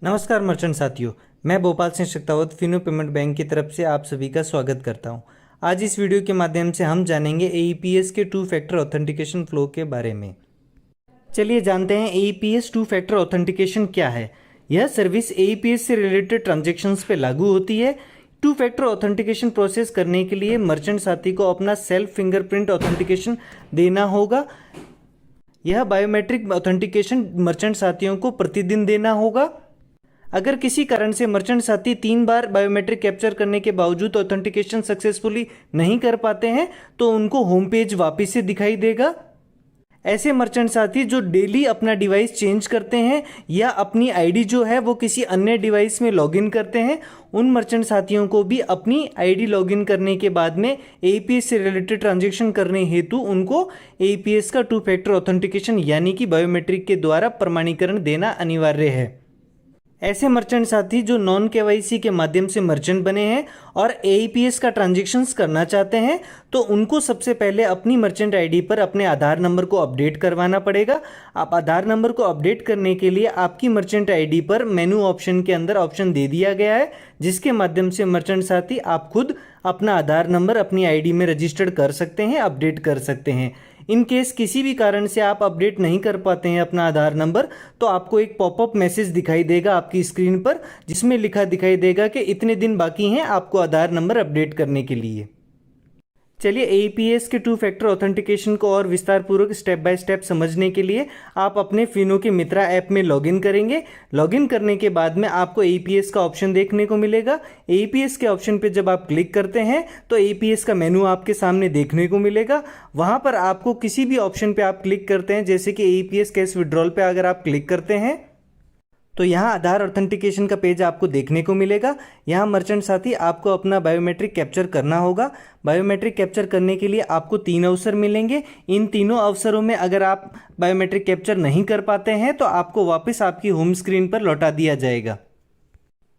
नमस्कार मर्चेंट साथियों, मैं भोपाल सिंह शक्तावत फिनो पेमेंट बैंक की तरफ से आप सभी का स्वागत करता हूं। आज इस वीडियो के माध्यम से हम जानेंगे एईपीएस के टू फैक्टर ऑथेंटिकेशन फ्लो के बारे में। चलिए जानते हैं एईपीएस टू फैक्टर ऑथेंटिकेशन क्या है। यह सर्विस एईपीएस से रिलेटेड ट्रांजैक्शंस पे लागू होती है। टू फैक्टर ऑथेंटिकेशन प्रोसेस करने के लिए मर्चेंट साथी को अपना सेल्फ फिंगरप्रिंट ऑथेंटिकेशन देना होगा। यह बायोमेट्रिक ऑथेंटिकेशन मर्चेंट साथियों को प्रतिदिन देना होगा। अगर किसी कारण से मर्चेंट साथी 3 बार बायोमेट्रिक कैप्चर करने के बावजूद ऑथेंटिकेशन सक्सेसफुली नहीं कर पाते हैं तो उनको होम पेज वापस से दिखाई देगा। ऐसे मर्चेंट साथी जो डेली अपना डिवाइस चेंज करते हैं या अपनी आईडी जो है वो किसी अन्य डिवाइस में लॉगिन करते हैं, उन मर्चेंट साथियों को भी अपनी आईडी लॉगिन करने के बाद में एईपीएस से रिलेटेड ट्रांजैक्शन करने हेतु उनको एईपीएस का टू फैक्टर ऑथेंटिकेशन यानी कि बायोमेट्रिक के द्वारा प्रमाणीकरण देना अनिवार्य है। ऐसे मर्चेंट साथी जो नॉन केवाईसी के माध्यम से मर्चेंट बने हैं और एईपीएस का ट्रांजैक्शंस करना चाहते हैं तो उनको सबसे पहले अपनी मर्चेंट आईडी पर अपने आधार नंबर को अपडेट करवाना पड़ेगा। आप आधार नंबर को अपडेट करने के लिए आपकी मर्चेंट आईडी पर मेनू ऑप्शन के अंदर ऑप्शन दे दिया गया है, जिसके माध्यम से मर्चेंट साथी आप खुद अपना आधार नंबर अपनी आईडी में रजिस्टर्ड कर सकते हैं, अपडेट कर सकते हैं। इन केस किसी भी कारण से आप अपडेट नहीं कर पाते हैं अपना आधार नंबर तो आपको एक पॉपअप मैसेज दिखाई देगा आपकी स्क्रीन पर, जिसमें लिखा दिखाई देगा कि इतने दिन बाकी हैं आपको आधार नंबर अपडेट करने के लिए। चलिए एईपीएस के टू फैक्टर ऑथेंटिकेशन को और विस्तार पूर्वक स्टेप बाय स्टेप समझने के लिए आप अपने फिनो के मित्रा ऐप में लॉगिन करेंगे। लॉगिन करने के बाद में आपको एईपीएस का ऑप्शन देखने को मिलेगा। एईपीएस के ऑप्शन पे जब आप क्लिक करते हैं तो एईपीएस का मेनू आपके सामने देखने को मिलेगा। वहां पर आपको किसी भी ऑप्शन पे आप क्लिक करते हैं, जैसे कि एईपीएस कैश विड्रॉल पे अगर आप क्लिक करते हैं तो यहाँ आधार ऑथेंटिकेशन का पेज आपको देखने को मिलेगा। यहाँ मर्चेंट साथी आपको अपना बायोमेट्रिक कैप्चर करना होगा। बायोमेट्रिक कैप्चर करने के लिए आपको 3 अवसर मिलेंगे। इन तीनों अवसरों में अगर आप बायोमेट्रिक कैप्चर नहीं कर पाते हैं तो आपको वापस आपकी होम स्क्रीन पर लौटा दिया जाएगा।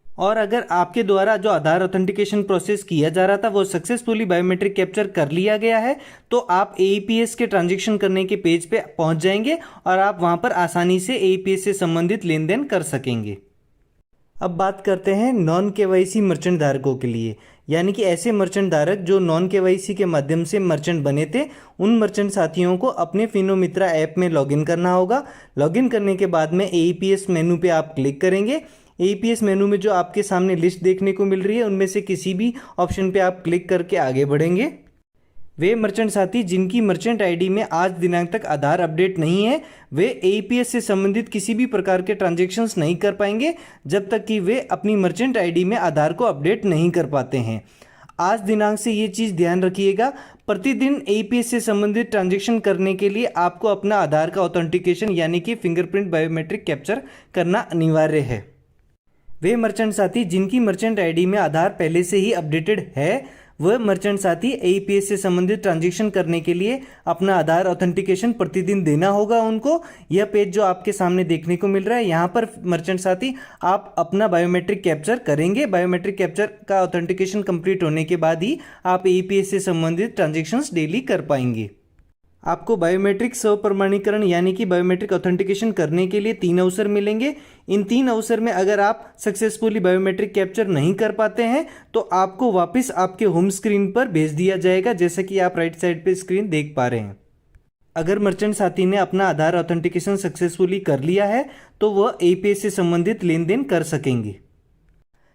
और अगर आपके द्वारा जो आधार ऑथेंटिकेशन प्रोसेस किया जा रहा था वो सक्सेसफुली बायोमेट्रिक कैप्चर कर लिया गया है तो आप एईपीएस के ट्रांजैक्शन करने के पेज पे पहुंच जाएंगे और आप वहां पर आसानी से एईपीएस से संबंधित लेन देन कर सकेंगे। अब बात करते हैं नॉन केवाईसी मर्चेंट धारकों के लिए, यानी कि ऐसे मर्चेंट धारक जो नॉन केवाईसी के माध्यम से मर्चेंट बने थे, उन मर्चेंट साथियों को अपने फिनो मित्रा ऐप में लॉगिन करना होगा। लॉगिन करने के बाद में एईपीएस मेनू पे आप क्लिक करेंगे। एईपीएस मेनू में जो आपके सामने लिस्ट देखने को मिल रही है उनमें से किसी भी ऑप्शन पे आप क्लिक करके आगे बढ़ेंगे। वे मर्चेंट साथी जिनकी मर्चेंट आईडी में आज दिनांक तक आधार अपडेट नहीं है वे एईपीएस से संबंधित किसी भी प्रकार के ट्रांजैक्शंस नहीं कर पाएंगे जब तक कि वे अपनी मर्चेंट आईडी में आधार को अपडेट नहीं कर पाते हैं। आज दिनांक से ये चीज़ ध्यान रखिएगा, प्रतिदिन एईपीएस से संबंधित ट्रांजैक्शन करने के लिए आपको अपना आधार का ऑथेंटिकेशन यानी कि फिंगरप्रिंट बायोमेट्रिक कैप्चर करना अनिवार्य है। वे मर्चेंट साथी जिनकी मर्चेंट आईडी में आधार पहले से ही अपडेटेड है वह मर्चेंट साथी एईपीएस से संबंधित ट्रांजैक्शन करने के लिए अपना आधार ऑथेंटिकेशन प्रतिदिन देना होगा उनको। यह पेज जो आपके सामने देखने को मिल रहा है, यहाँ पर मर्चेंट साथी आप अपना बायोमेट्रिक कैप्चर करेंगे। बायोमेट्रिक कैप्चर का ऑथेंटिकेशन कंप्लीट होने के बाद ही आप एईपीएस से संबंधित ट्रांजैक्शंस डेली कर पाएंगे। आपको बायोमेट्रिक स्व प्रमाणीकरण यानी कि बायोमेट्रिक ऑथेंटिकेशन करने के लिए 3 अवसर मिलेंगे। इन 3 अवसर में अगर आप सक्सेसफुली बायोमेट्रिक कैप्चर नहीं कर पाते हैं तो आपको वापस आपके होम स्क्रीन पर भेज दिया जाएगा, जैसे कि आप राइट साइड पे स्क्रीन देख पा रहे हैं। अगर मर्चेंट साथी ने अपना आधार ऑथेंटिकेशन सक्सेसफुली कर लिया है तो वह एईपीएस से संबंधित लेन देन कर सकेंगे।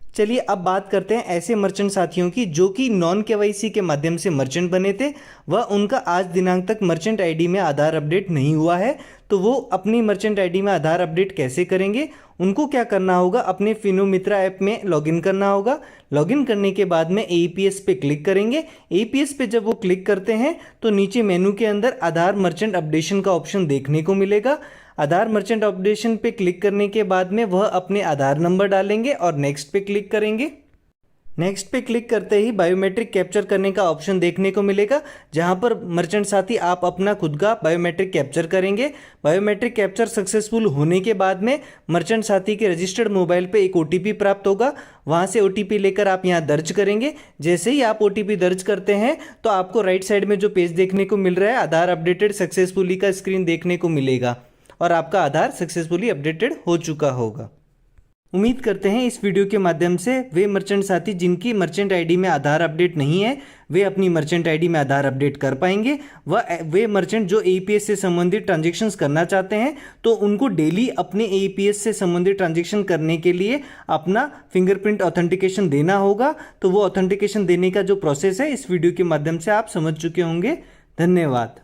चलिए अब बात करते हैं ऐसे मर्चेंट साथियों की जो कि नॉन केवाईसी के माध्यम से मर्चेंट बने थे, वह उनका आज दिनांक तक मर्चेंट आईडी में आधार अपडेट नहीं हुआ है तो वो अपनी मर्चेंट आईडी में आधार अपडेट कैसे करेंगे। उनको क्या करना होगा, अपने फिनो मित्रा ऐप में लॉगिन करना होगा। लॉगिन करने के बाद में एईपीएस पे क्लिक करेंगे। एईपीएस पे जब वो क्लिक करते हैं तो नीचे मेनू के अंदर आधार मर्चेंट अपडेशन का ऑप्शन देखने को मिलेगा। आधार मर्चेंट अपडेशन पे क्लिक करने के बाद में वह अपने आधार नंबर डालेंगे और नेक्स्ट पे क्लिक करेंगे। नेक्स्ट पे क्लिक करते ही बायोमेट्रिक कैप्चर करने का ऑप्शन देखने को मिलेगा, जहां पर मर्चेंट साथी आप अपना खुद का बायोमेट्रिक कैप्चर करेंगे। बायोमेट्रिक कैप्चर सक्सेसफुल होने के बाद में मर्चेंट साथी के रजिस्टर्ड मोबाइल पे एक ओटीपी प्राप्त होगा। वहां से ओटीपी लेकर आप यहां दर्ज करेंगे। जैसे ही आप ओटीपी दर्ज करते हैं तो आपको राइट साइड में जो पेज देखने को मिल रहा है आधार अपडेटेड सक्सेसफुली का स्क्रीन देखने को मिलेगा और आपका आधार सक्सेसफुली अपडेटेड हो चुका होगा। उम्मीद करते हैं इस वीडियो के माध्यम से वे मर्चेंट साथी जिनकी मर्चेंट आईडी में आधार अपडेट नहीं है वे अपनी मर्चेंट आईडी में आधार अपडेट कर पाएंगे। वे मर्चेंट जो एईपीएस से संबंधित ट्रांजैक्शंस करना चाहते हैं तो उनको डेली अपने एईपीएस से संबंधित ट्रांजैक्शन करने के लिए अपना फिंगरप्रिंट ऑथेंटिकेशन देना होगा। तो वो ऑथेंटिकेशन देने का जो प्रोसेस है इस वीडियो के माध्यम से आप समझ चुके होंगे। धन्यवाद।